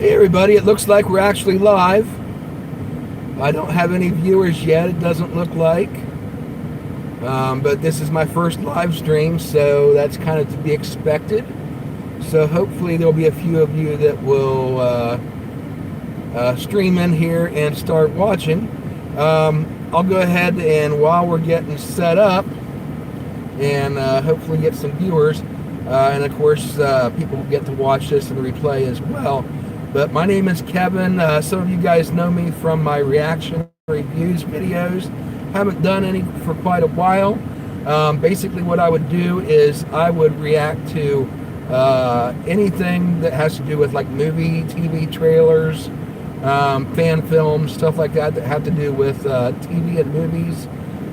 Hey everybody, it looks like we're actually live. I don't have any viewers yet, it doesn't look like. But this is my first live stream, so that's kind of to be expected. So hopefully there'll be a few of you that will stream in here and start watching. I'll go ahead and while we're getting set up and hopefully get some viewers, and of course people will get to watch this in the replay as well. But my name is Kevin. Some of you guys know me from my reaction reviews videos. Haven't done any for quite a while. Basically what I would do is I would react to anything that has to do with like movie, TV trailers, fan films, stuff like that that have to do with TV and movies.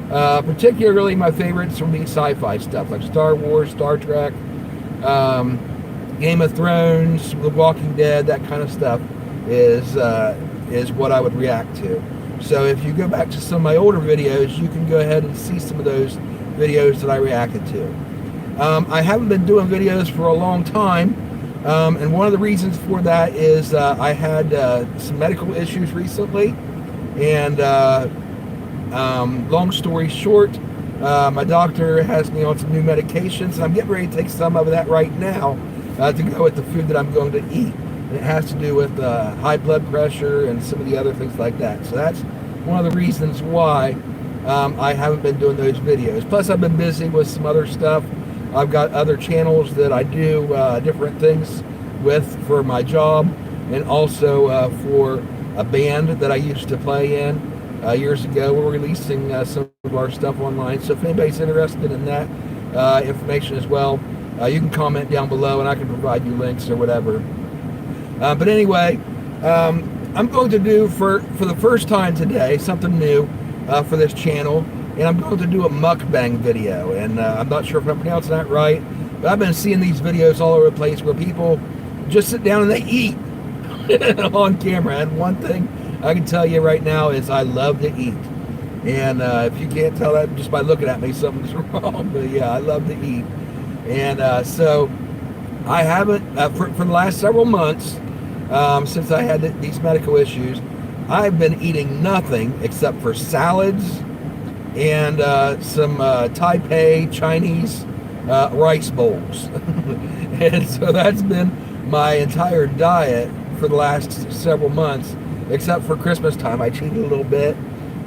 Particularly my favorites would be sci-fi stuff like Star Wars, Star Trek, Game of Thrones, The Walking Dead, that kind of stuff is what I would react to. So if you go back to some of my older videos, you can go ahead and see some of those videos that I reacted to. I haven't been doing videos for a long time, and one of the reasons for that is I had some medical issues recently, and long story short, my doctor has me on some new medications, and I'm getting ready to take some of that right now to go with the food that I'm going to eat. And it has to do with high blood pressure and some of the other things like that. So that's one of the reasons why I haven't been doing those videos. Plus I've been busy with some other stuff. I've got other channels that I do different things with for my job, and also for a band that I used to play in years ago. We're releasing some of our stuff online, so if anybody's interested in that information as well, you can comment down below and I can provide you links or whatever. But anyway, I'm going to do for the first time today something new for this channel, and I'm going to do a mukbang video. And I'm not sure if I'm pronouncing that right, but I've been seeing these videos all over the place where people just sit down and they eat on camera. And one thing I can tell you right now is I love to eat. And if you can't tell that just by looking at me, something's wrong. But yeah, I love to eat. And so I haven't, for the last several months, since I had these medical issues, I've been eating nothing except for salads and some Taipei Chinese rice bowls. And so that's been my entire diet for the last several months, except for Christmas time. I cheated a little bit.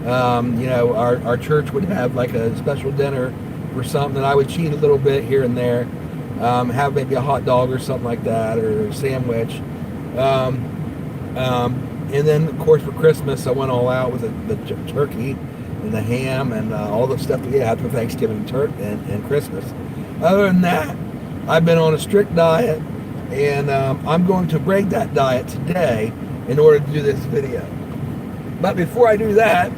You know, our church would have like a special dinner or something, and I would cheat a little bit here and there, have maybe a hot dog or something like that, or a sandwich. And then of course for Christmas I went all out with the turkey and the ham and all the stuff that you have for Thanksgiving and Christmas. Other than that, I've been on a strict diet, and I'm going to break that diet today in order to do this video. But before I do that,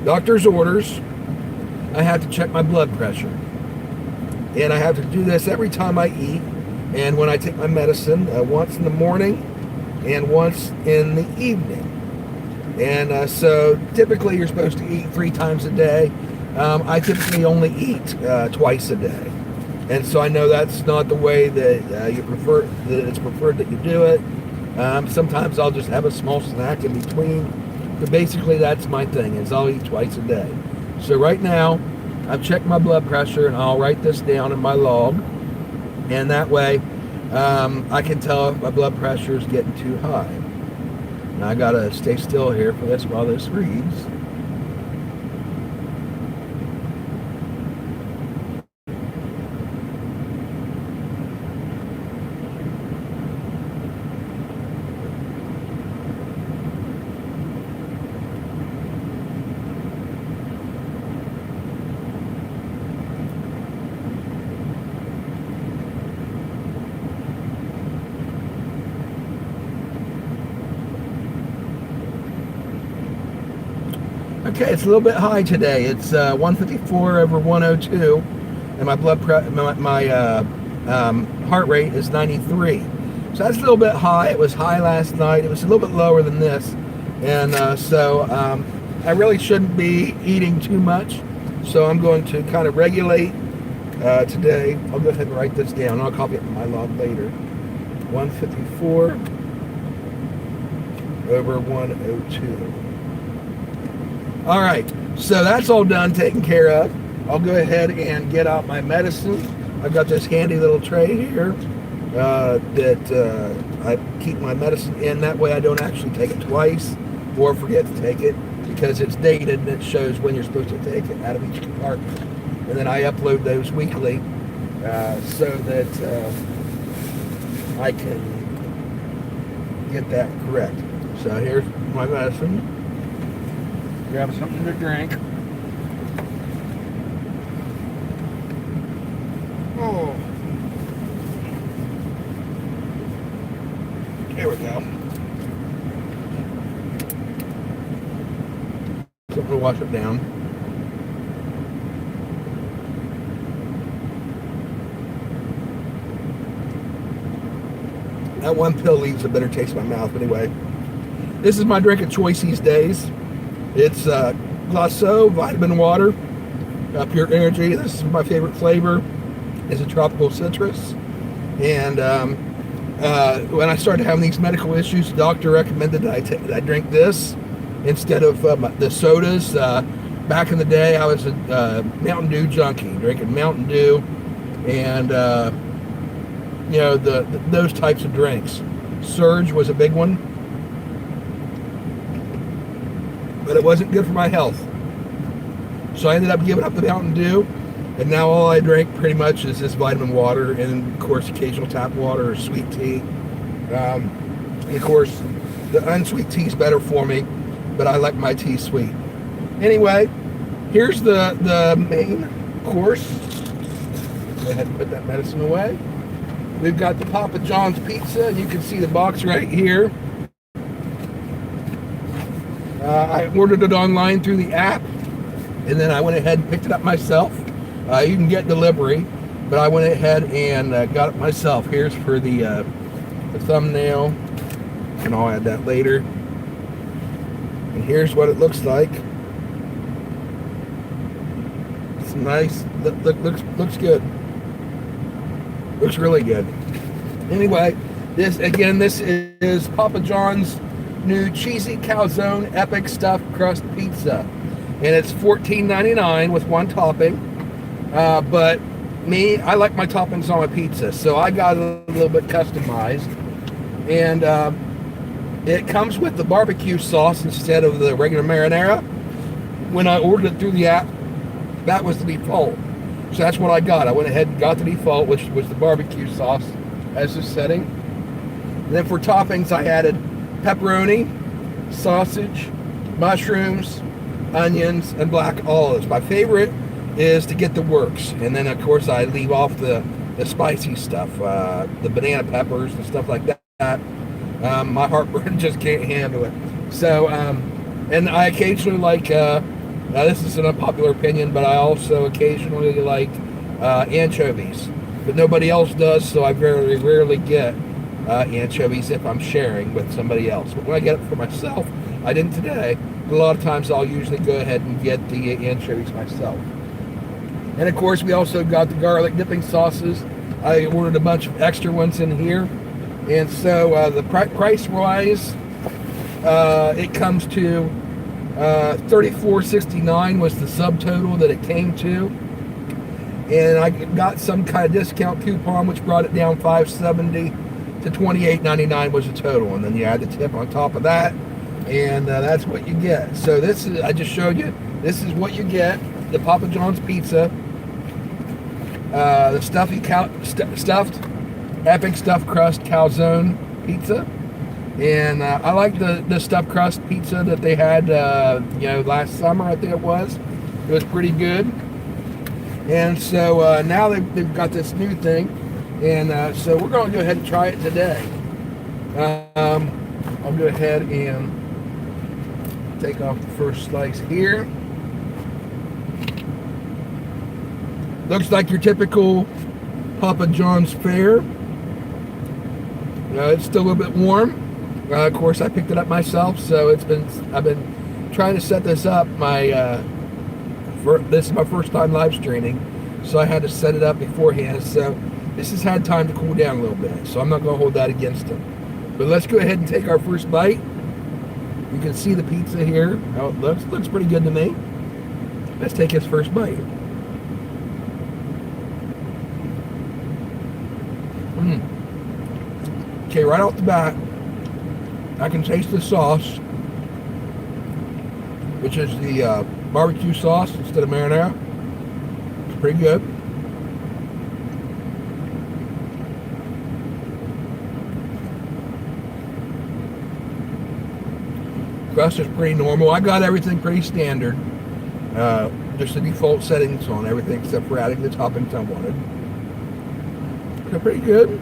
doctor's orders, I have to check my blood pressure. And I have to do this every time I eat and when I take my medicine, once in the morning and once in the evening. And so typically you're supposed to eat 3 times a day. I typically only eat twice a day. And so I know that's not the way that you prefer, that it's preferred that you do it. Sometimes I'll just have a small snack in between. But basically that's my thing, is I'll eat twice a day. So right now, I've checked my blood pressure, and I'll write this down in my log. And that way, I can tell if my blood pressure is getting too high. Now I gotta stay still here for this while this reads. Okay, it's a little bit high today. It's 154 over 102, and my heart rate is 93. So that's a little bit high. It was high last night. It was a little bit lower than this, and so I really shouldn't be eating too much. So I'm going to kind of regulate today. I'll go ahead and write this down. I'll copy it in my log later. 154 over 102. All right, so that's all done, taken care of. I'll go ahead and get out my medicine. I've got this handy little tray here that I keep my medicine in. That way I don't actually take it twice or forget to take it, because it's dated and it shows when you're supposed to take it out of each compartment. And then I upload those weekly so that I can get that correct. So here's my medicine. Grab something to drink. Oh. Here we go. Something to wash it down. That one pill leaves a bitter taste in my mouth, but anyway. This is my drink of choice these days. It's Calzone vitamin water, pure energy. This is my favorite flavor. It's a tropical citrus. And when I started having these medical issues, the doctor recommended that I drink this instead of the sodas. Back in the day, I was a Mountain Dew junkie, drinking Mountain Dew and those types of drinks. Surge was a big one, but it wasn't good for my health. So I ended up giving up the Mountain Dew, and now all I drink pretty much is this vitamin water, and of course occasional tap water or sweet tea. And of course, the unsweet tea is better for me, but I like my tea sweet. Anyway, here's the main course. Go ahead and put that medicine away. We've got the Papa John's pizza. You can see the box right here. I ordered it online through the app, and then I went ahead and picked it up myself. You can get delivery, but I went ahead and got it myself. Here's for the thumbnail, and I'll add that later. And here's what it looks like. It's nice. Looks good. Looks really good. Anyway, this is Papa John's new cheesy calzone epic stuffed crust pizza, and it's $14.99 with one topping. But me, I like my toppings on my pizza, so I got it a little bit customized, and it comes with the barbecue sauce instead of the regular marinara. When I ordered it through the app, that was the default. So that's what I got. I went ahead and got the default, which was the barbecue sauce as the setting. And then for toppings, I added pepperoni, sausage, mushrooms, onions, and black olives. My favorite is to get the works. And then, of course, I leave off the spicy stuff, the banana peppers and stuff like that. My heartburn just can't handle it. So, and I occasionally like... now, this is an unpopular opinion, but I also occasionally like anchovies. But nobody else does, so I very rarely get anchovies if I'm sharing with somebody else. But when I get it for myself, I didn't today, but a lot of times I'll usually go ahead and get the anchovies myself. And, of course, we also got the garlic dipping sauces. I ordered a bunch of extra ones in here. And so the price-wise, it comes to... $34.69 was the subtotal that it came to, and I got some kind of discount coupon which brought it down $5.70 to $28.99 was the total, and then you add the tip on top of that, and that's what you get. So this is, I just showed you, this is what you get: the Papa John's pizza, the stuffed epic stuffed crust calzone pizza. And I like the stuffed crust pizza that they had, last summer, I think it was. It was pretty good. And so now they've got this new thing. And so we're going to go ahead and try it today. I'll go ahead and take off the first slice here. Looks like your typical Papa John's fare. It's still a little bit warm. Of course, I picked it up myself, so I've been trying to set this up. This is my first time live streaming, so I had to set it up beforehand. So This has had time to cool down a little bit, so I'm not going to hold that against him. But let's go ahead and take our first bite. You can see the pizza here. How it looks. Looks pretty good to me. Let's take his first bite. Okay, right off the bat, I can taste the sauce, which is the barbecue sauce instead of marinara. It's pretty good. Crust is pretty normal. I got everything pretty standard. Just the default settings on everything except for adding the toppings I wanted. They're pretty good.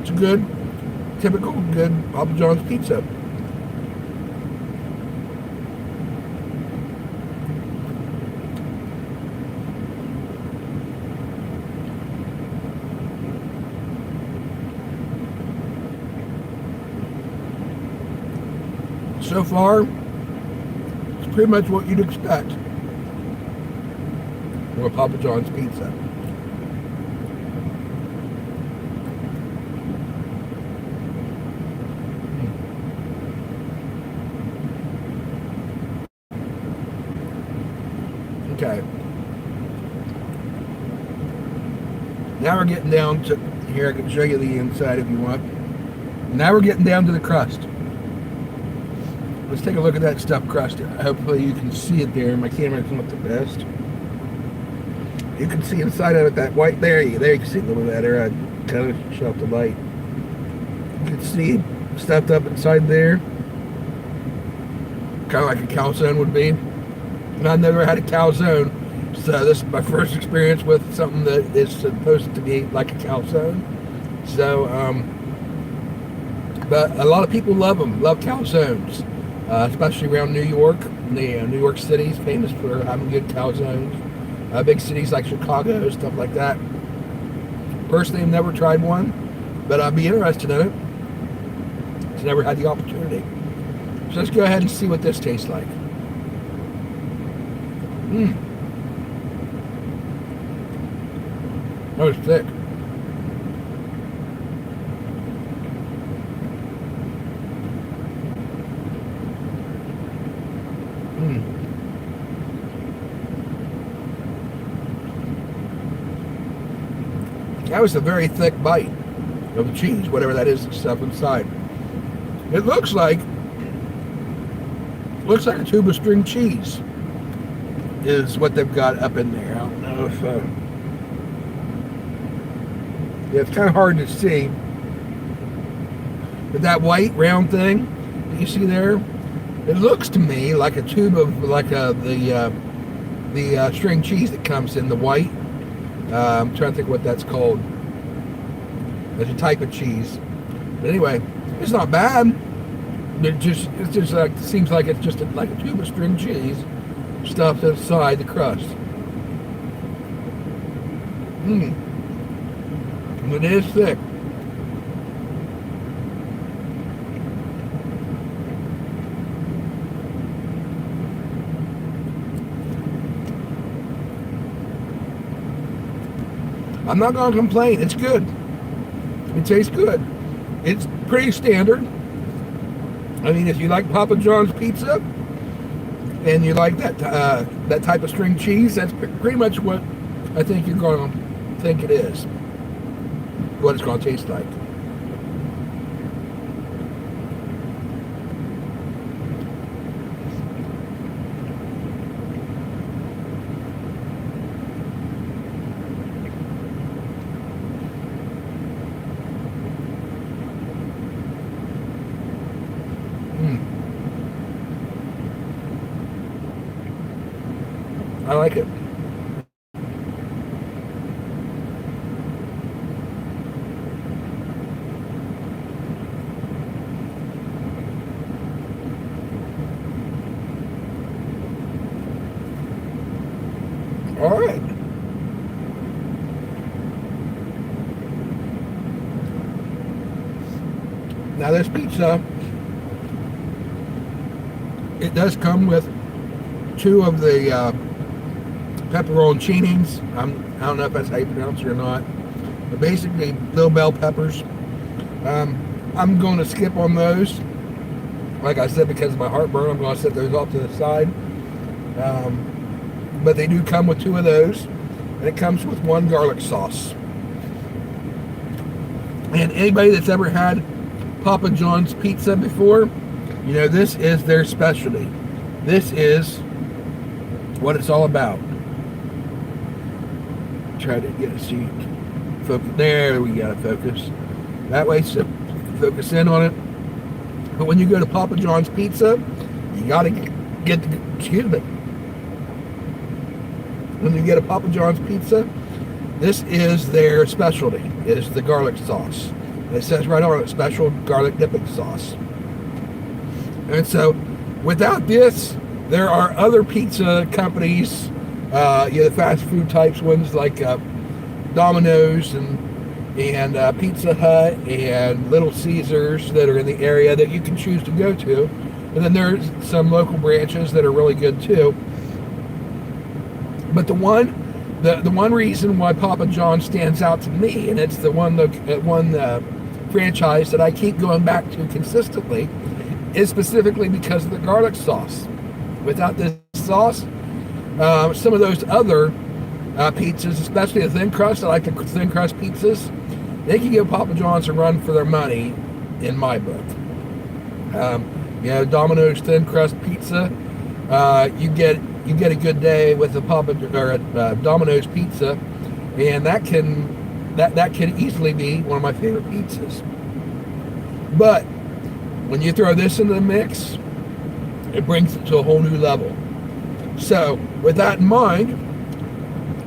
It's a good, typical good Papa John's pizza. So far, it's pretty much what you'd expect from a Papa John's pizza. Okay. Now we're getting down to, here I can show you the inside if you want. Now we're getting down to the crust. Let's take a look at that stuffed crust. Hopefully you can see it there. My camera's not the best. You can see inside of it, that white there. You can see a little bit better. I kind of shut off the light. You can see stuffed up inside there. Kind of like a calzone would be. And I've never had a calzone, so this is my first experience with something that is supposed to be like a calzone. So, but a lot of people love them, love calzones. Especially around New York. New York City is famous for having good calzones. Big cities like Chicago, stuff like that. Personally, I've never tried one, but I'd be interested in it. Just never had the opportunity. So let's go ahead and see what this tastes like. That was thick. That was a very thick bite of the cheese, whatever that is, the stuff inside. It looks like a tube of string cheese is what they've got up in there. I don't know if yeah, it's kind of hard to see, but that white round thing that you see there, it looks to me like a tube of the string cheese that comes in the white. I'm trying to think what that's called. It's a type of cheese. But anyway, it's not bad. It's just like, seems like it's just like a tube of string cheese stuffed inside the crust. And it is thick. I'm not going to complain. It's good. It tastes good. It's pretty standard. I mean, if you like Papa John's pizza and you like that type of string cheese, that's pretty much what I think you're going to think it is. What it's going to taste like. I like it. All right. Now this pizza, it does come with 2 of the pepperoncinis. I don't know if that's how you pronounce it or not, but basically little bell peppers. I'm going to skip on those. Like I said, because of my heartburn, I'm going to set those off to the side. But they do come with 2 of those, and it comes with 1 garlic sauce. And anybody that's ever had Papa John's pizza before, you know, this is their specialty. This is what it's all about. Try to get a seat. Focus. There we got to focus. That way, so focus in on it. But when you go to Papa John's Pizza, you got to get the, excuse me. When you get a Papa John's Pizza, this is their specialty, is the garlic sauce. It says right on it, special garlic dipping sauce. And so, without this, there are other pizza companies, the fast food types ones like Domino's and Pizza Hut and Little Caesars that are in the area that you can choose to go to. And then there's some local branches that are really good too. But the one reason why Papa John stands out to me, and it's the one franchise that I keep going back to consistently, is specifically because of the garlic sauce. Without this sauce, some of those other pizzas, especially the thin crust, I like the thin crust pizzas, they can give Papa John's a run for their money, in my book. Domino's thin crust pizza, you get a good day with a Domino's pizza, and that can easily be one of my favorite pizzas. But when you throw this into the mix, it brings it to a whole new level. So with that in mind,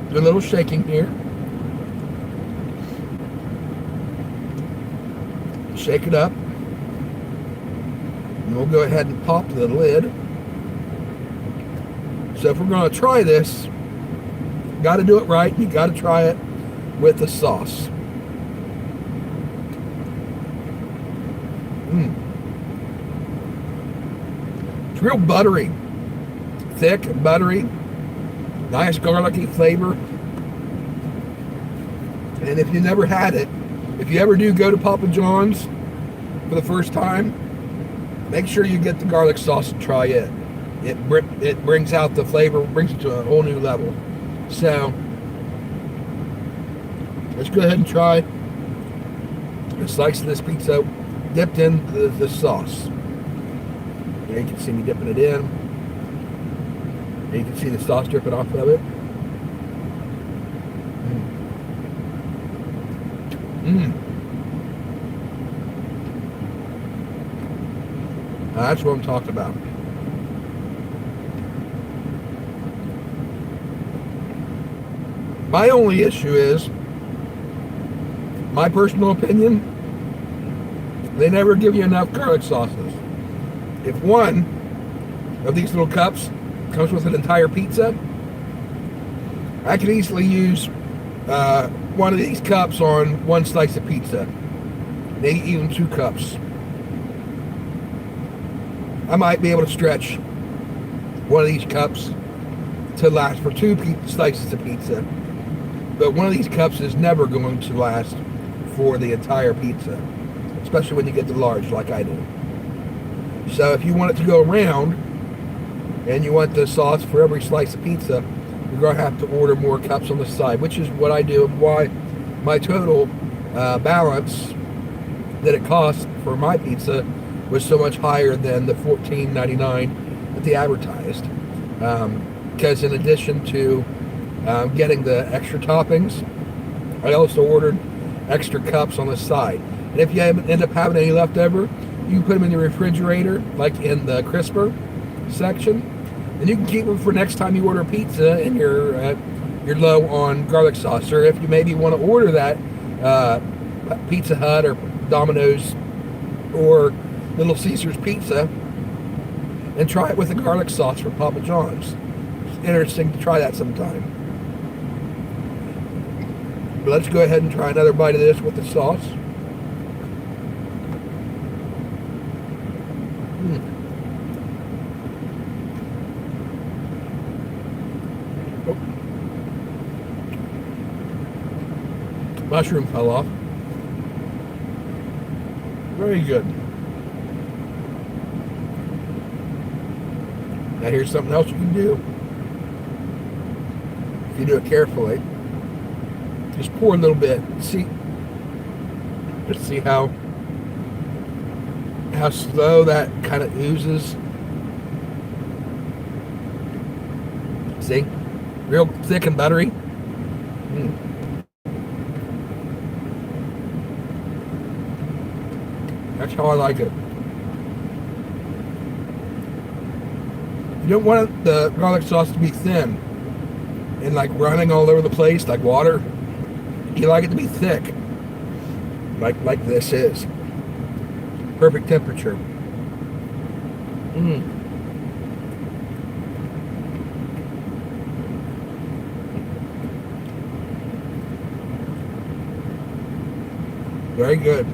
do a little shaking here. Shake it up. And we'll go ahead and pop the lid. So if we're going to try this, you got to do it right. You got to try it with the sauce. It's real buttery, thick and buttery, nice garlicky flavor. And if you never had it, if you ever do go to Papa John's for the first time, make sure you get the garlic sauce and try it. It brings out the flavor, brings it to a whole new level. So let's go ahead and try a slice of this pizza dipped in the sauce. There you can see me dipping it in. There you can see the sauce dripping off of it. That's what I'm talking about. My only issue is, my personal opinion, they never give you enough garlic sauces. If one of these little cups comes with an entire pizza, I could easily use one of these cups on one slice of pizza. Maybe even 2 cups. I might be able to stretch one of these cups to last for 2 slices of pizza. But one of these cups is never going to last for the entire pizza, especially when you get the large like I do. So if you want it to go around and you want the sauce for every slice of pizza, you're going to have to order more cups on the side, which is what I do, and why my total balance that it costs for my pizza was so much higher than the $14.99 that they advertised. Because in addition to getting the extra toppings, I also ordered extra cups on the side. And if you end up having any left over, you can put them in the refrigerator, like in the crisper section, and you can keep them for next time you order pizza and you're low on garlic sauce. Or if you maybe want to order that Pizza Hut or Domino's or Little Caesars pizza and try it with the garlic sauce from Papa John's. It's interesting to try that sometime. But let's go ahead and try another bite of this with the sauce. Oh. Mushroom fell off. Very good. Now here's something else you can do. If you do it carefully, just pour a little bit. Just see how slow that kind of oozes. See? Real thick and buttery. That's how I like it. You don't want the garlic sauce to be thin and like running all over the place like water. You like it to be thick, like this is. Perfect temperature. Very good.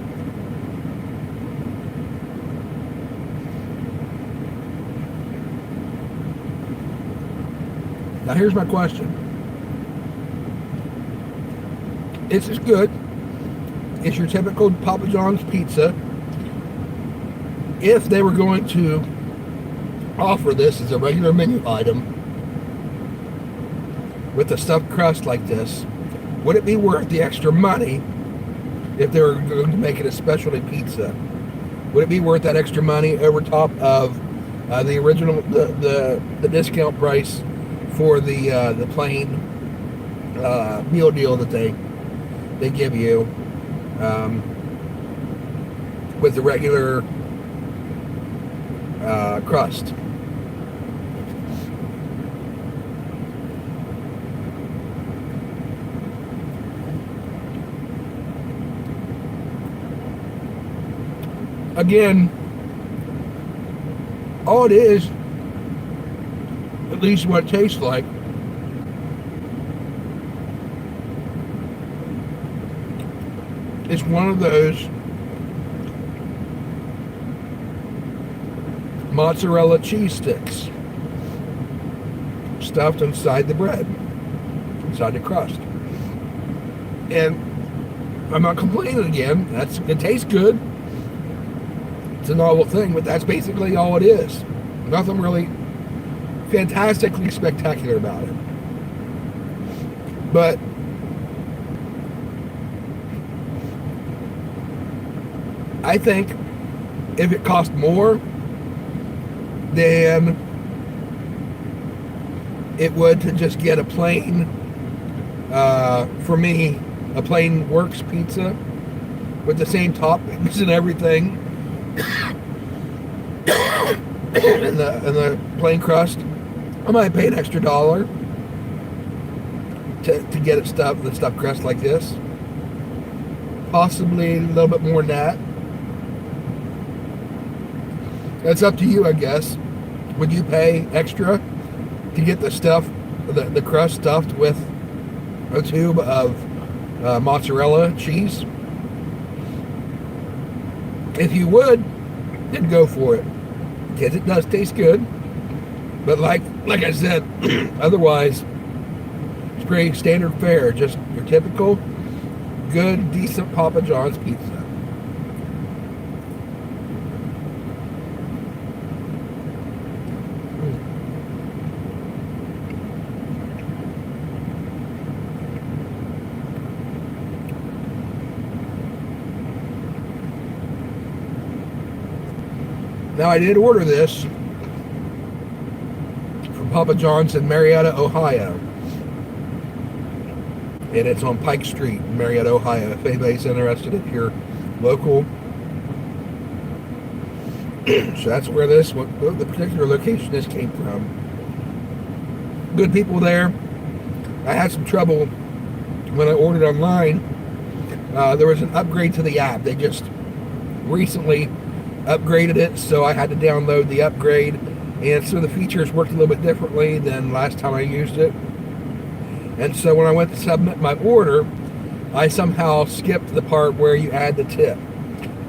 Now here's my question. This is good. It's your typical Papa John's pizza. If they were going to offer this as a regular menu item with a stuffed crust like this, would it be worth the extra money if they were going to make it a specialty pizza? Would it be worth that extra money over top of the original, the discount price for the plain meal deal that they give you with the regular crust? Again, all it is, at least what it tastes like, it's one of those mozzarella cheese sticks stuffed inside the bread, inside the crust. And I'm not complaining again. It tastes good. It's a novel thing, but that's basically all it is. Nothing really fantastically spectacular about it. But I think if it cost more than it would to just get a plain, for me, a plain Works pizza with the same toppings and everything, and the plain crust, I might pay an extra $1 to get it stuffed, the stuffed crust like this. Possibly a little bit more than that. That's up to you, I guess. Would you pay extra to get the crust stuffed with a tube of mozzarella cheese? If you would, then go for it, because it does taste good. But like I said, otherwise, it's pretty standard fare. Just your typical, good, decent Papa John's pizza. Now, I did order this from Papa John's in Marietta, Ohio. And it's on Pike Street in Marietta, Ohio. If anybody's interested, if you're local. So that's where the particular location this came from. Good people there. I had some trouble when I ordered online. There was an upgrade to the app. They just recently upgraded it, so I had to download the upgrade, and so the features worked a little bit differently than last time I used it. And so when I went to submit my order, I somehow skipped the part where you add the tip.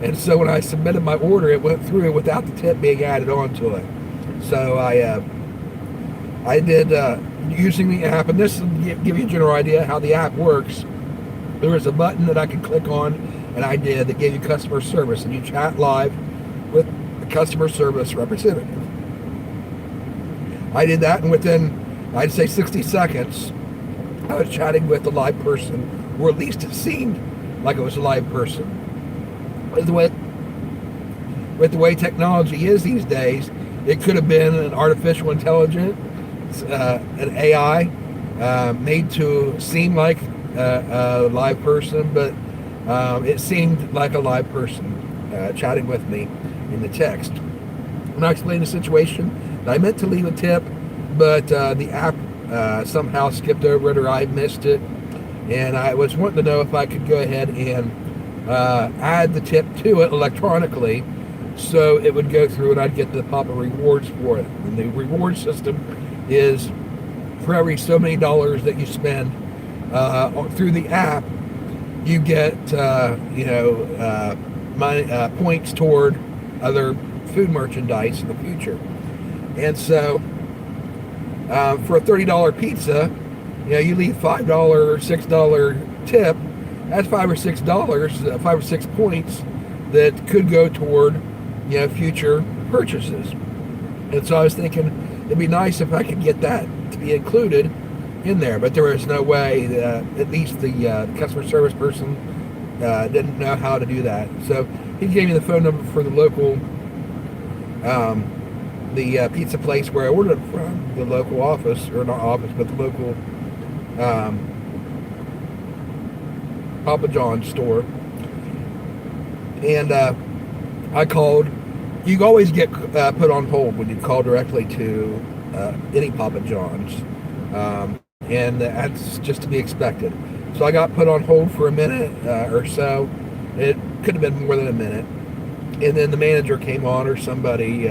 And so when I submitted my order, it went through without the tip being added onto it. So I did using the app, and this will give you a general idea how the app works. There was a button that I could click on, and I did, that gave you customer service, and you chat live with the customer service representative. I did that, and within, I'd say 60 seconds, I was chatting with a live person, or at least it seemed like it was a live person. With the way technology is these days, it could have been an artificial intelligence, an AI, made to seem like a live person, but it seemed like a live person chatting with me in the text. When I explained the situation, I meant to leave a tip, but the app somehow skipped over it, or I missed it, and I was wanting to know if I could go ahead and add the tip to it electronically, so it would go through and I'd get the pop-up rewards for it. And the reward system is for every so many dollars that you spend through the app, you get points toward other food merchandise in the future. And so for a $30 pizza, you leave $5 or $6 tip. That's $5 or 6 points that could go toward future purchases. And so I was thinking it'd be nice if I could get that to be included in there, but there was no way that, at least the customer service person didn't know how to do that. So he gave me the phone number for the local the pizza place where I ordered it from, the local office, or not office, but the local Papa John's store. And I called. You always get put on hold when you call directly to any Papa John's, and that's just to be expected. So I got put on hold for a minute or so. It could have been more than a minute. And then the manager came on, or somebody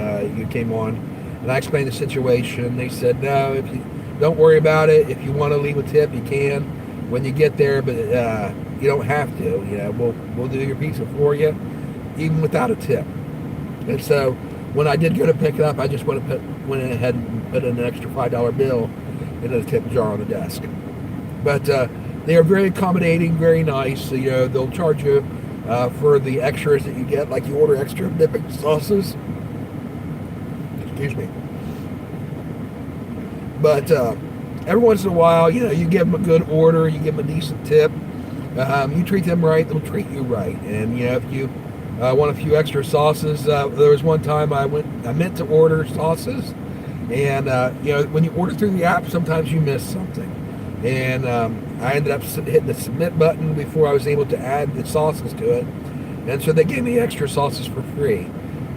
came on, and I explained the situation. They said, no, if you don't worry about it. If you want to leave a tip, you can when you get there, but you don't have to. We'll do your pizza for you, even without a tip. And so when I did go to pick it up, I just went ahead and put in an extra $5 bill into the tip jar on the desk. But they are very accommodating, very nice. They'll charge you for the extras that you get, like you order extra dipping sauces. Excuse me. But every once in a while, you give them a good order, you give them a decent tip. You treat them right, they'll treat you right. And if you want a few extra sauces, there was one time I meant to order sauces, and when you order through the app, sometimes you miss something. And I ended up hitting the submit button before I was able to add the sauces to it, and so they gave me extra sauces for free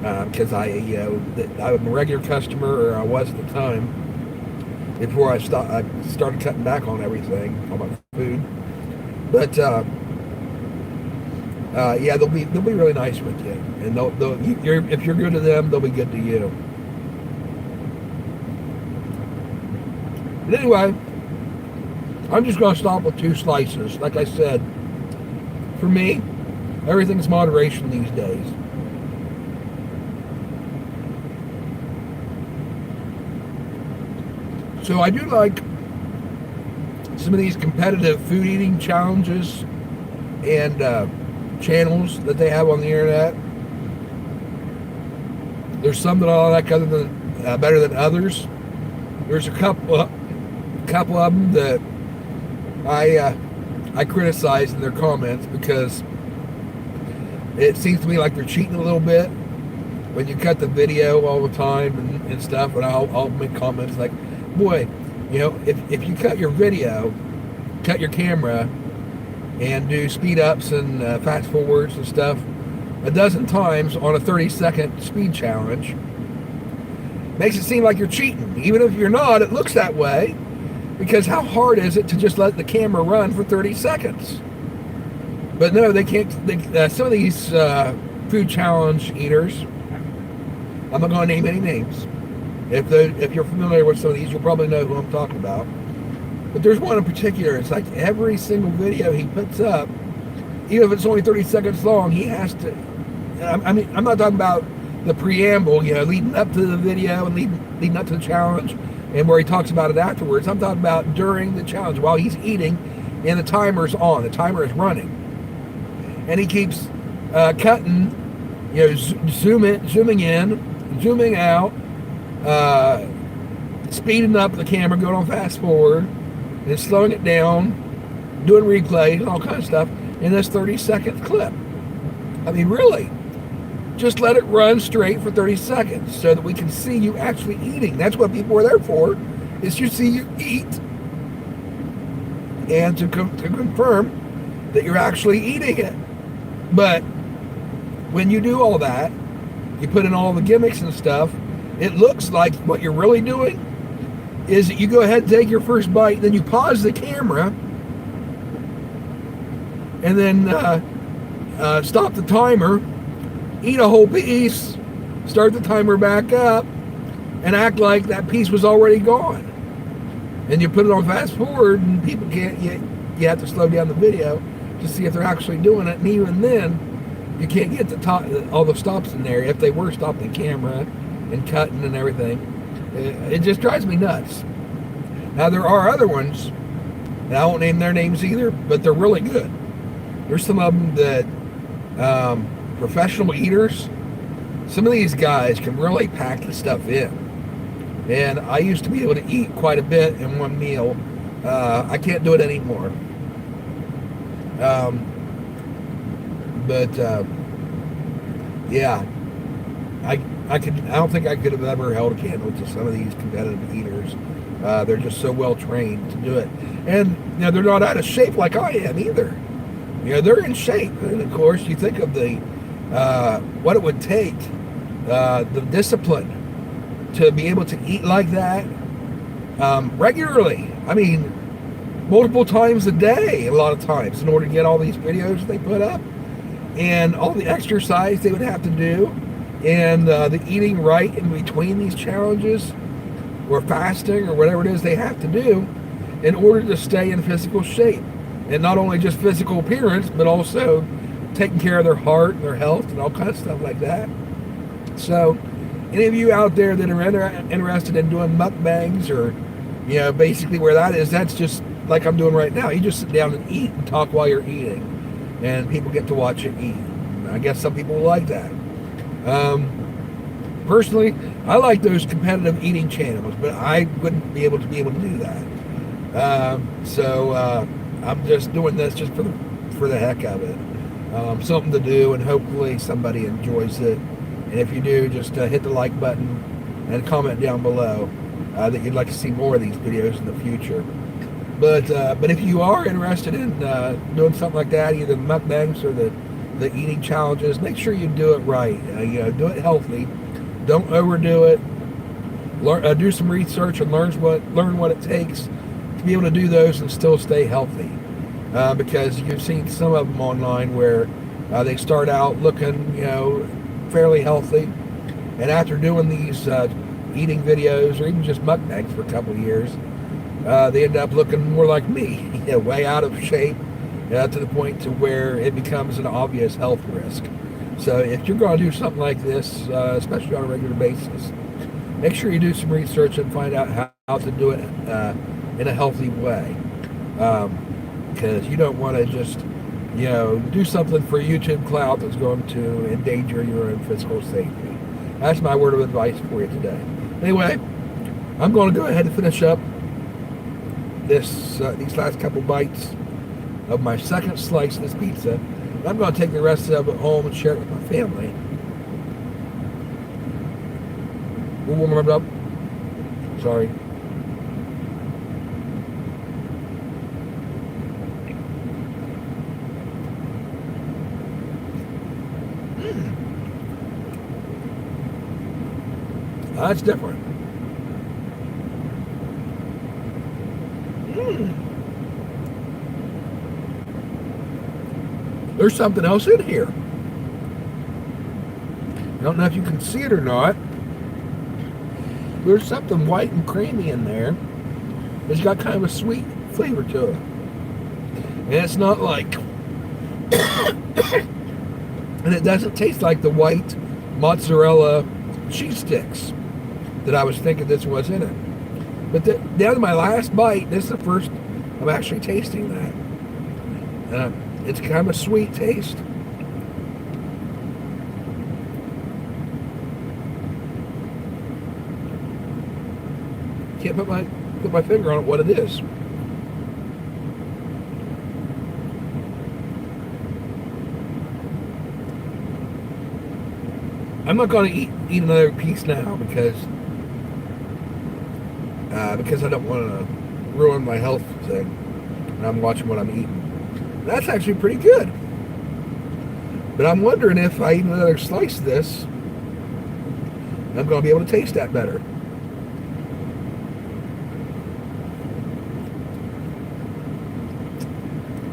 because I'm a regular customer, or I was at the time, before I started cutting back on everything, on my food. But they'll be really nice with you, and if you're good to them, they'll be good to you. But anyway, I'm just going to stop with 2 slices. Like I said, for me, everything's moderation these days. So I do like some of these competitive food eating challenges and channels that they have on the internet. There's some that I like better than others. There's a couple of them that I criticize in their comments because it seems to me like they're cheating a little bit when you cut the video all the time and stuff. And I'll make comments like, boy, if you cut your video, cut your camera, and do speed ups and fast forwards and stuff a dozen times on a 30-second speed challenge, makes it seem like you're cheating. Even if you're not, it looks that way, because how hard is it to just let the camera run for 30 seconds? But no, they can't. Some of these food challenge eaters, I'm not going to name any names. If you're familiar with some of these, you'll probably know who I'm talking about. But there's one in particular. It's like every single video he puts up, even if it's only 30 seconds long, he has to I mean, I'm not talking about the preamble, you know, leading up to the video and leading up to the challenge, and where he talks about it afterwards. I'm talking about during the challenge while he's eating, and the timer's on. The timer is running, and he keeps cutting, you know, zooming in, zooming out, speeding up the camera, going on fast forward, and slowing it down, doing replays and all kinds of stuff in this 30-second clip. I mean, really, just let it run straight for 30 seconds so that we can see you actually eating. That's what people are there for, is to see you eat and to confirm that you're actually eating it. But when you do all that, you put in all the gimmicks and stuff, it looks like what you're really doing is that you go ahead and take your first bite, then you pause the camera, and then stop the timer, eat a whole piece, start the timer back up, and act like that piece was already gone. And you put it on fast forward, and people can't, you have to slow down the video to see if they're actually doing it. And even then, you can't get all the stops in there if they were stopping the camera and cutting and everything. It just drives me nuts. Now, there are other ones, and I won't name their names either, but they're really good. There's some of them that professional eaters, some of these guys can really pack the stuff in. And I used to be able to eat quite a bit in one meal. I can't do it anymore. Yeah, I don't think I could have ever held a candle to some of these competitive eaters. They're just so well trained to do it, and you know, they're not out of shape like I am either. You know, they're in shape, and of course, you think of the what it would take, the discipline to be able to eat like that regularly. I mean, multiple times a day, a lot of times, in order to get all these videos they put up, and all the exercise they would have to do, and the eating right in between these challenges, or fasting, or whatever it is they have to do in order to stay in physical shape. And not only just physical appearance, but also taking care of their heart and their health and all kinds of stuff like that. So, any of you out there that are interested in doing mukbangs, or, you know, basically where that is, that's just like I'm doing right now. You just sit down and eat and talk while you're eating, and people get to watch you eat. I guess some people like that. Personally, I like those competitive eating channels, but I wouldn't be able to do that. So I'm just doing this just for the heck of it. Something to do, and hopefully somebody enjoys it. And if you do, just hit the like button and comment down below that you'd like to see more of these videos in the future. But if you are interested in doing something like that, either the mukbangs or the eating challenges, make sure you do it right. You know, do it healthy. Don't overdo it. Do some research and learn what it takes to be able to do those and still stay healthy. Because you've seen some of them online where they start out looking, you know, fairly healthy, and after doing these eating videos or even just mukbangs for a couple of years, they end up looking more like me, you know, way out of shape, to the point to where it becomes an obvious health risk. So if you're going to do something like this, especially on a regular basis, make sure you do some research and find out how to do it in a healthy way. Because you don't want to just, you know, do something for YouTube clout that's going to endanger your own physical safety. That's my word of advice for you today. Anyway, I'm going to go ahead and finish up these last couple bites of my second slice of this pizza. I'm going to take the rest of it home and share it with my family. We'll warm it up. Sorry. That's different. There's something else in here. I don't know if you can see it or not. There's something white and creamy in there. It's got kind of a sweet flavor to it. And it's not like And it doesn't taste like the white mozzarella cheese sticks that I was thinking this was in it. But down to my last bite, this is the first I'm actually tasting that. It's kind of a sweet taste. Can't put my finger on what it is. I'm not going to eat another piece now because I don't want to ruin my health thing. And I'm watching what I'm eating. That's actually pretty good. But I'm wondering if I eat another slice of this, I'm going to be able to taste that better.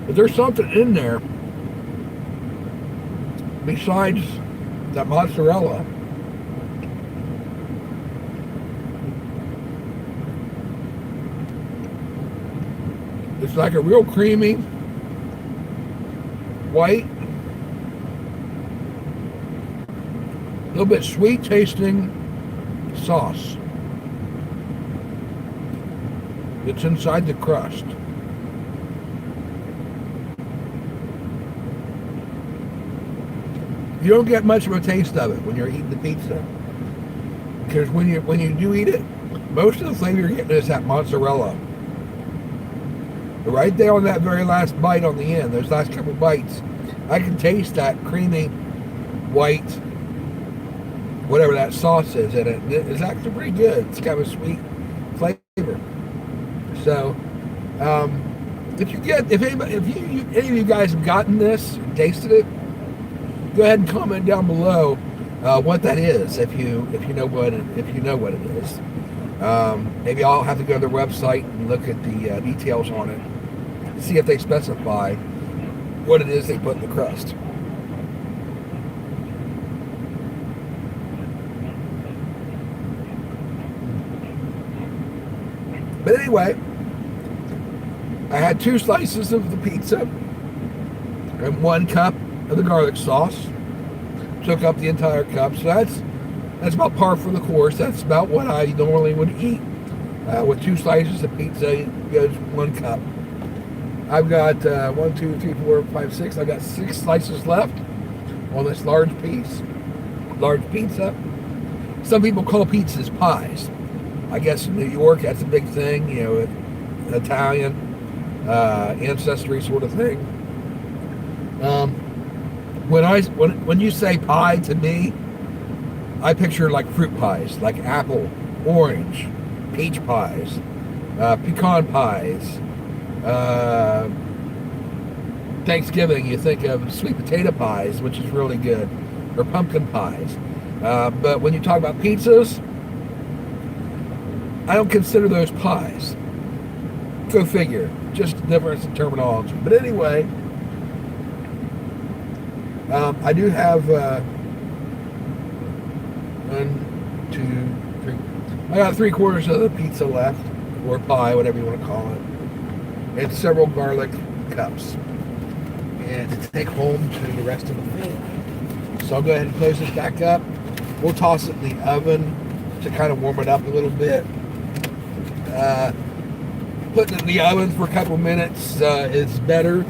But there's something in there besides that mozzarella. It's like a real creamy, white, a little bit sweet tasting sauce. It's inside the crust. You don't get much of a taste of it when you're eating the pizza, because when you do eat it, most of the flavor you're getting is that mozzarella. But right there on that very last bite on the end, those last couple bites, I can taste that creamy, white, whatever that sauce is in it. It's actually pretty good. It's kind of a sweet flavor. So, if any of you guys have gotten this, and tasted it, go ahead and comment down below what that is, if you know what it is. Maybe I'll have to go to their website and look at the details on it, see if they specify what it is they put in the crust. But anyway, I had 2 slices of the pizza and 1 cup of the garlic sauce. Took up the entire cup, so that's about par for the course. That's about what I normally would eat. With 2 slices of pizza, it goes 1 cup. I've got 1, 2, 3, 4, 5, 6. I've got 6 slices left on this large pizza. Some people call pizzas pies. I guess in New York, that's a big thing, Italian ancestry sort of thing. When you say pie to me, I picture like fruit pies, like apple, orange, peach pies, pecan pies. Thanksgiving, you think of sweet potato pies, which is really good, or pumpkin pies. But when you talk about pizzas, I don't consider those pies. Go figure. Just a difference in terminology. But anyway, I do have 1, 2, 3. I got 3/4 of the pizza left, or pie, whatever you want to call it, and several garlic cups, and to take home to the rest of the family. So I'll go ahead and close this back up. We'll toss it in the oven to kind of warm it up a little bit. Putting it in the oven for a couple minutes is better.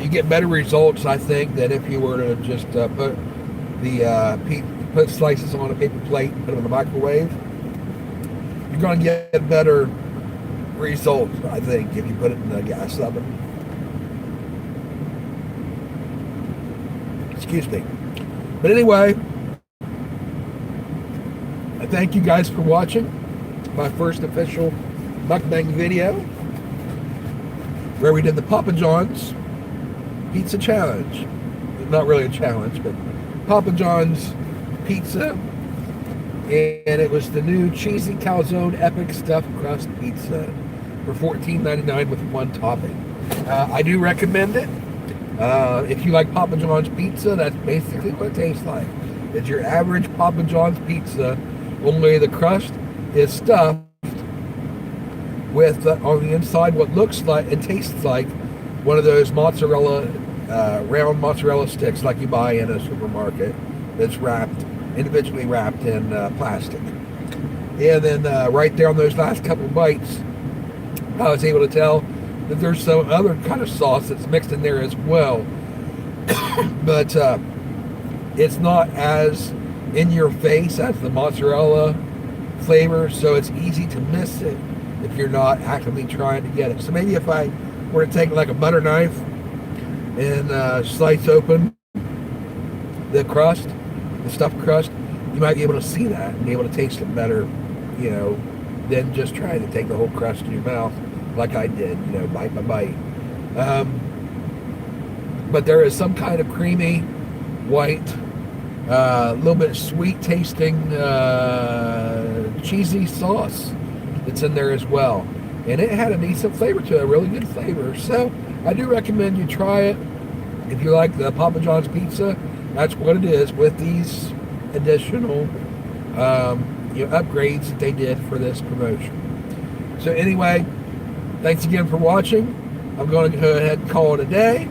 You get better results, I think, than if you were to just put slices on a paper plate and put them in the microwave. You're going to get better results, I think, if you put it in the gas oven. Excuse me. But anyway, I thank you guys for watching my first official mukbang video, where we did the Papa John's Pizza Challenge. Not really a challenge, but Papa John's Pizza, and it was the new cheesy calzone epic stuffed crust pizza for $14.99 with 1 topping. I do recommend it. If you like Papa John's pizza, that's basically what it tastes like. It's your average Papa John's pizza, only the crust is stuffed with on the inside what looks like and tastes like one of those mozzarella round mozzarella sticks like you buy in a supermarket that's individually wrapped in plastic. And then right there on those last couple bites, I was able to tell that there's some other kind of sauce that's mixed in there as well. But it's not as in your face as the mozzarella flavor, so it's easy to miss it if you're not actively trying to get it. So maybe if I were to take like a butter knife and slice open the crust, the stuffed crust, you might be able to see that and be able to taste it better, than just trying to take the whole crust in your mouth like I did, bite by bite. But there is some kind of creamy, white, a little bit sweet tasting, cheesy sauce that's in there as well. And it had a decent flavor to it, a really good flavor. So I do recommend you try it. If you like the Papa John's pizza, that's what it is with these additional upgrades that they did for this promotion. So anyway, thanks again for watching. I'm going to go ahead and call it a day.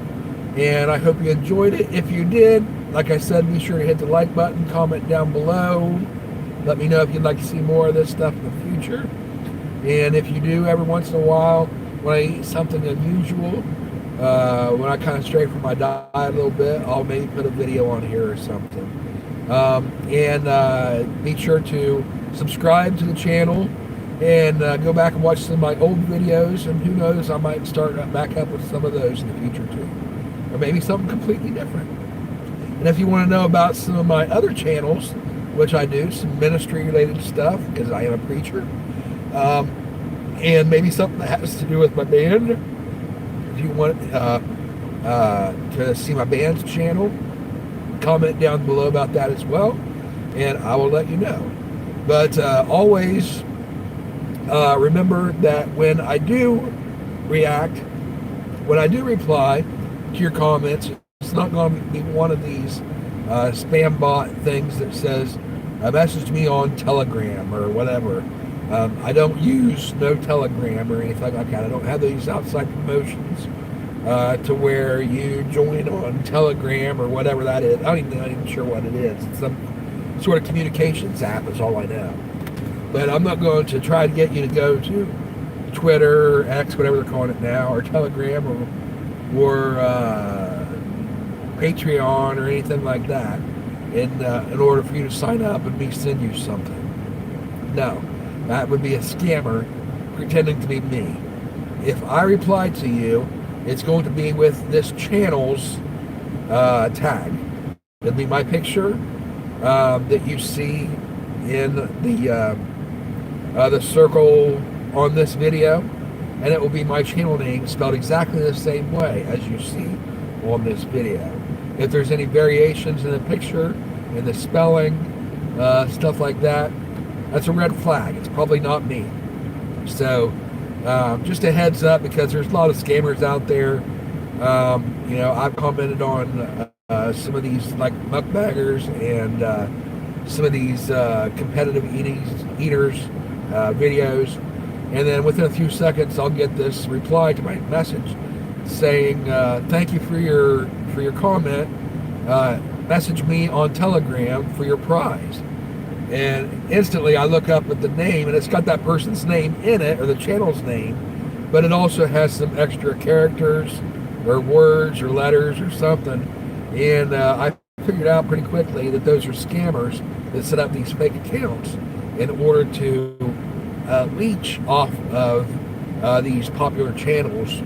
And I hope you enjoyed it. If you did, like I said, be sure to hit the like button, comment down below. Let me know if you'd like to see more of this stuff in the future. And if you do, every once in a while, when I eat something unusual, when I kind of stray from my diet a little bit, I'll maybe put a video on here or something. And be sure to subscribe to the channel and go back and watch some of my old videos. And who knows, I might start back up with some of those in the future too. Or maybe something completely different. And if you want to know about some of my other channels, which I do, some ministry-related stuff, because I am a preacher, and maybe something that has to do with my band, if you want to see my band's channel, comment down below about that as well, and I will let you know. But always remember that when I do react, when I do reply to your comments, it's not going to be one of these spam bot things that says message me on Telegram or whatever. I don't use no Telegram or anything like that. I don't have these outside promotions to where you join on Telegram or whatever that is. I'm not even sure what it is. It's some sort of communications app is all I know. But I'm not going to try to get you to go to Twitter or X, whatever they're calling it now, or Telegram or Patreon or anything like that in order for you to sign up and me send you something. No, that would be a scammer pretending to be me. If I reply to you, it's going to be with this channel's tag. It'll be my picture that you see in the circle on this video, and it will be my channel name spelled exactly the same way as you see on this video. If there's any variations in the picture, in the spelling, stuff like that, that's a red flag. It's probably not me. So just a heads up, because there's a lot of scammers out there. I've commented on some of these like mukbangers and some of these competitive eaters videos, and then within a few seconds I'll get this reply to my message saying thank you for your comment, message me on Telegram for your prize. And instantly I look up at the name, and it's got that person's name in it, or the channel's name, but it also has some extra characters or words or letters or something. And I figured out pretty quickly that those are scammers that set up these fake accounts in order to leech off of these popular channels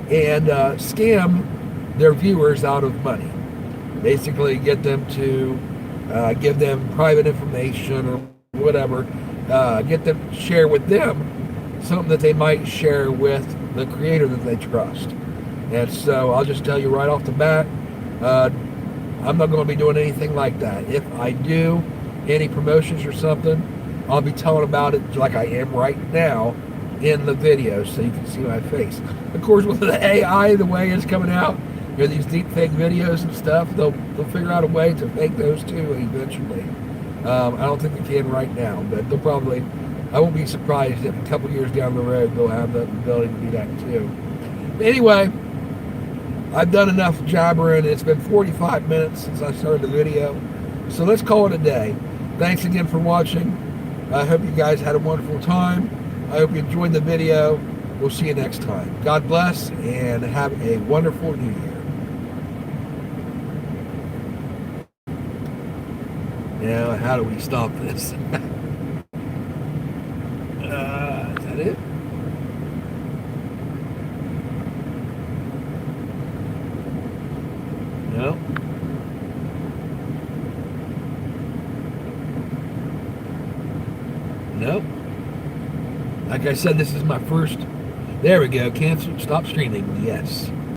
and scam their viewers out of money. Basically get them to give them private information or whatever, get them to share with them something that they might share with the creator that they trust. And so I'll just tell you right off the bat, I'm not going to be doing anything like that. If I do any promotions or something, I'll be telling about it like I am right now in the video, so you can see my face. Of course, with the AI, the way it's coming out, these deep fake videos and stuff, they'll figure out a way to fake those too eventually. I don't think they can right now, but they'll probably, I won't be surprised if a couple years down the road they'll have the ability to do that too. But anyway, I've done enough jabbering. It's been 45 minutes since I started the video. So let's call it a day. Thanks again for watching. I hope you guys had a wonderful time. I hope you enjoyed the video. We'll see you next time. God bless and have a wonderful new year. Now, how do we stop this? Is that it? No. Nope. Like I said, this is my first. There we go. Cancel. Stop streaming. Yes.